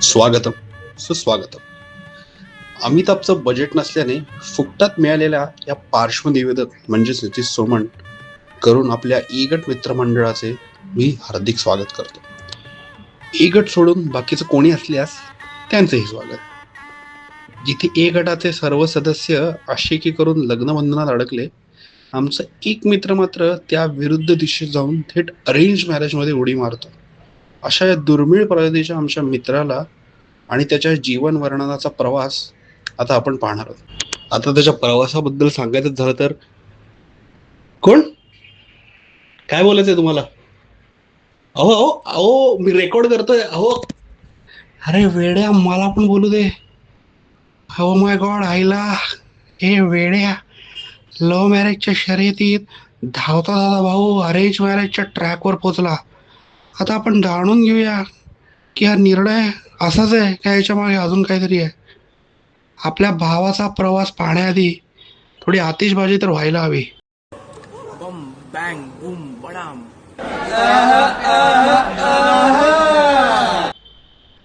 स्वागतम सुस्वागतम. अमिताभचं बजेट नसल्याने फुकटात मिळालेल्या या पार्श्वनिवेदक म्हणजेच नितीश सोमण करून आपल्या ई गट मित्रमंडळाचे मी हार्दिक स्वागत करतो. ए गट सोडून बाकीचं कोणी असल्यास त्यांचेही स्वागत. जिथे ए गटाचे सर्व सदस्य आशिकी करून लग्नबंधनात अडकले, आमचा एक मित्र मात्र त्या विरुद्ध दिशेत जाऊन थेट अरेंज मॅरेजमध्ये उडी मारतो. अशा या दुर्मिळ प्रजातीच्या आमच्या मित्राला आणि त्याच्या जीवन वर्णनाचा प्रवास आता आपण पाहणार आहोत. आता त्याच्या प्रवासाबद्दल सांगायचं झालं तर, कोण काय बोलायचंय तुम्हाला? अहो अहो अहो मी रेकॉर्ड करतोय. अहो अरे वेड्या, मला पण बोलू दे. हो माय गॉड, आईला हे वेड्या, लव्ह मॅरेजच्या शर्यतीत धावता दादा भाऊ अरेंज मॅरेजच्या ट्रॅकवर पोचला. आता आपण जाणून घेऊया की हा निर्णय असाच आहे का याच्या मागे अजून काहीतरी आहे. आपल्या भावाचा प्रवास पाहण्याआधी थोडी आतिषबाजी तर व्हायला हवी. बम बँग बूम बडाम.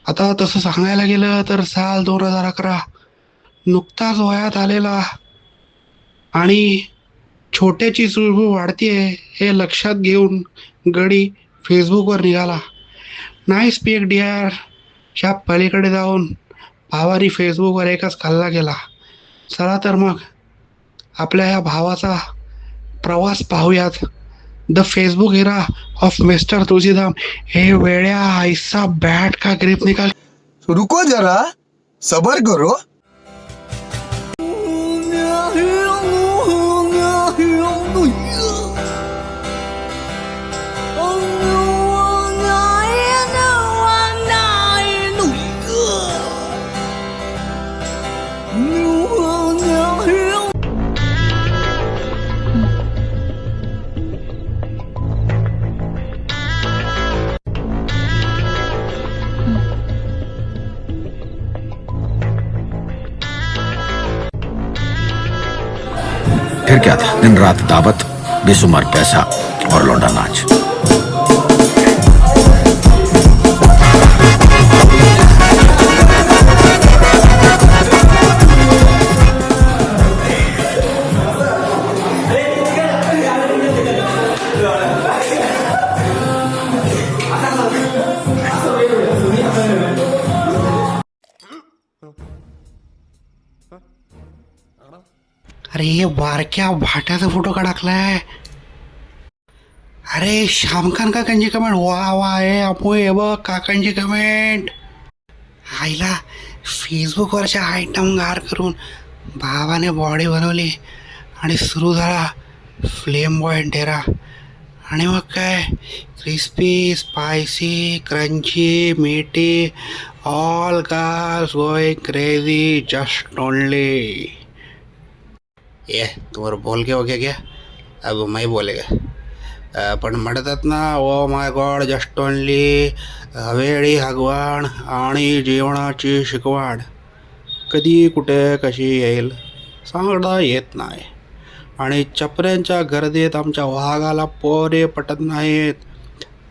आता तसं सांगायला गेलं तर साल 2011 नुकताच वयात आलेला आणि छोट्याची चुळबुळ वाढतीये हे लक्षात घेऊन गडी फेसबुकवर निघाला. नाईस पीक डिअर च्या पलीकडे जाऊन भावानी फेसबुकवर एकच खाल्ला गेला. चला तर मग आपल्या या भावाचा प्रवास पाहूयात. The Facebook hero of mister Tulshidham. हे वेड्या, ऐसा बॅट का ग्रिप निकाल. रुको जरा, सबर करो. फिर क्या था, दिन रात दावत, बेसुमार पैसा और लौंडा नाच. अरे हे बारक्या भाट्याचा फोटो का टाकलाय? अरे शामखान काकांची कमेंट, वा वा आहे अपू, हे बघ काकांची कमेंट. आईला फेसबुकवरच्या आयटम गार करून भावाने बॉडी बनवली आणि सुरू झाला फ्लेम बॉय डेरा. आणि मग काय, क्रिस्पी स्पायसी क्रंची मीठी, all girls going crazy just only. ये तुम्हारा बोल के हो गया क्या? अब मैं बोलेगा. पण म्हणतात ना, oh my god just only, हवेळी हगवाण आणि जेवणाची शिकवण कधी कुठे कशी येईल सांगता येत नाही. आणि चपऱ्यांच्या गर्दीत आमच्या वाघाला पोरे पटत नाहीत.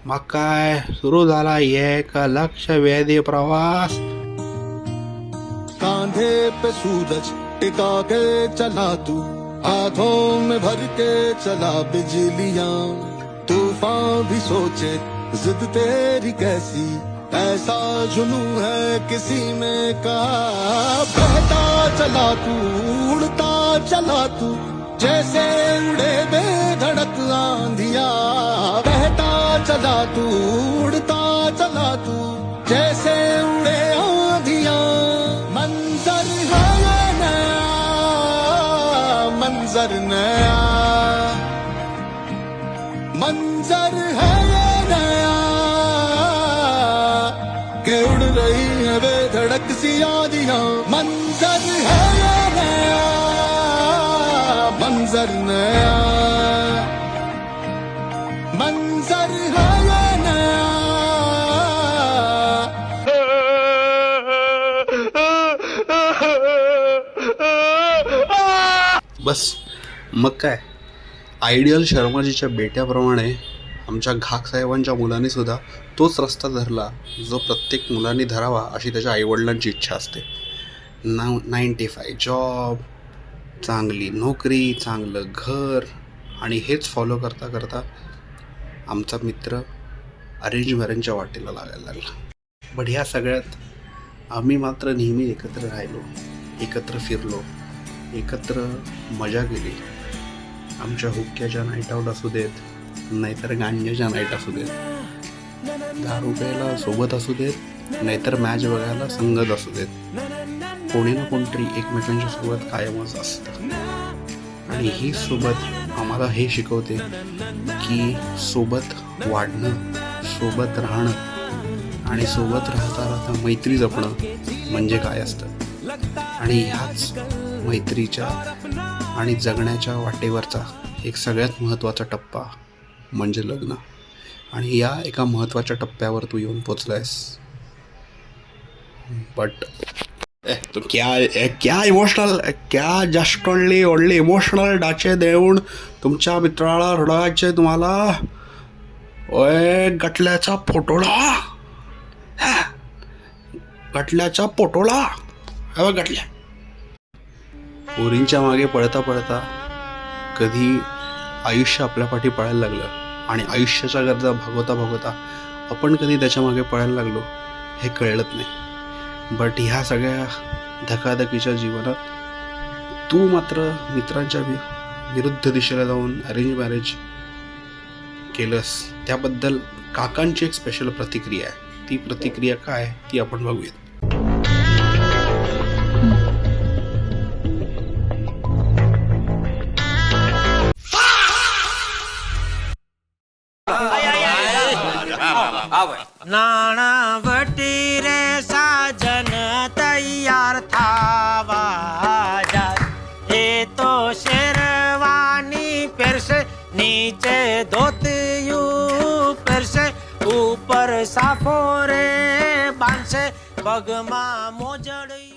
मग काय, सुरू झाला एक लक्षवेधी प्रवास. कांधे पे सूरज टिका के चला तू, हाथों में भर के चला बिजलियां. तूफान भी सोचे जिद तेरी कैसी, ऐसा जुनू है किसी में कहा. बहता चला तू, उड़ता चला तू, जैसे उड़े बेधड़क आंधिया. बहता चला तू, उड़ता चला तू, जैसे उड़े आंधिया. मंजर है ये नया, मंजर नया, मंजर है ये नया, के उड़ रही है बेधड़क सी आंधियां. मंजर है ये नया, मंजर नया, मंजर है ये नया. बस मग काय, आयडियल शर्माजीच्या बेट्याप्रमाणे आमच्या घाक साहेबांच्या मुलांनी सुद्धा तोच रस्ता धरला जो प्रत्येक मुलांनी धरावा अशी त्याच्या आईवडिलांची इच्छा असते. 95 जॉब, चांगली नोकरी, चांगलं घर, आणि हेच फॉलो करता करता आमचा मित्र अरेंज मॅरेजच्या वाटेला लागायला लागला. बट ह्या सगळ्यात आम्ही मात्र नेहमी एकत्र राहिलो, एकत्र फिरलो, एकत्र मजा केली. आमच्या हुक्क्याच्या नाईट आऊट असू देत, नाहीतर गांजाच्या नाईट असू देत, दारू प्यायला सोबत असू देत, नाहीतर मॅच बघायला संगत असू देत, कोणी ना कोणतरी एकमेकांच्या सोबत कायमच असतं. आणि ही सोबत आम्हाला हे शिकवते की सोबत वाढणं, सोबत राहणं आणि सोबत राहता राहता मैत्री जपणं म्हणजे काय असतं. आणि ह्याच मैत्रीच्या आणि जगण्याच्या वाटेवरचा एक सगळ्यात महत्त्वाचा टप्पा म्हणजे लग्न. आणि या एका महत्त्वाच्या टप्प्यावर तू येऊन पोचलायस. बट तो क्या इमोशनल, क्या जस्ट ओनली इमोशनल डाचे देऊन तुमच्या मित्राला रडायचे तुम्हाला. ओय गटल्याचा फोटोला, गटल्याचा पोटोला, हवा गटल्या. पोरींच्या मागे पळता पळता कधी आयुष्य आपल्या पाठी पळायला लागलं आणि आयुष्याच्या गरजा भागवता आपण कधी त्याच्या मागे पळायला लागलो हे कळलंच नाही. बट ह्या सगळ्या धकाधकीच्या जीवनात तू मात्र मित्रांच्या विरुद्ध दिशेला जाऊन अरेंज मॅरेज केलंस, त्याबद्दल काकांची एक स्पेशल प्रतिक्रिया आहे. ती प्रतिक्रिया काय ती आपण बघूयात. नाणावटी रे साजन तैयार थावा जाए, ये तो शेरवानी फिर से नीचे धोतियू फिर से ऊपर साफो रे बांसे बगमा मोजड़यू.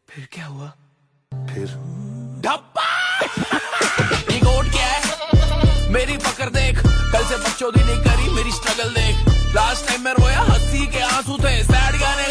फिर क्या हुआ? गोट क्या है मेरी पकड़ देख, कल से बकचोदी नहीं करी मेरी स्ट्रगल देख. लास्ट टाइम मैं रोया हंसी के आंसू थे, सैड गाने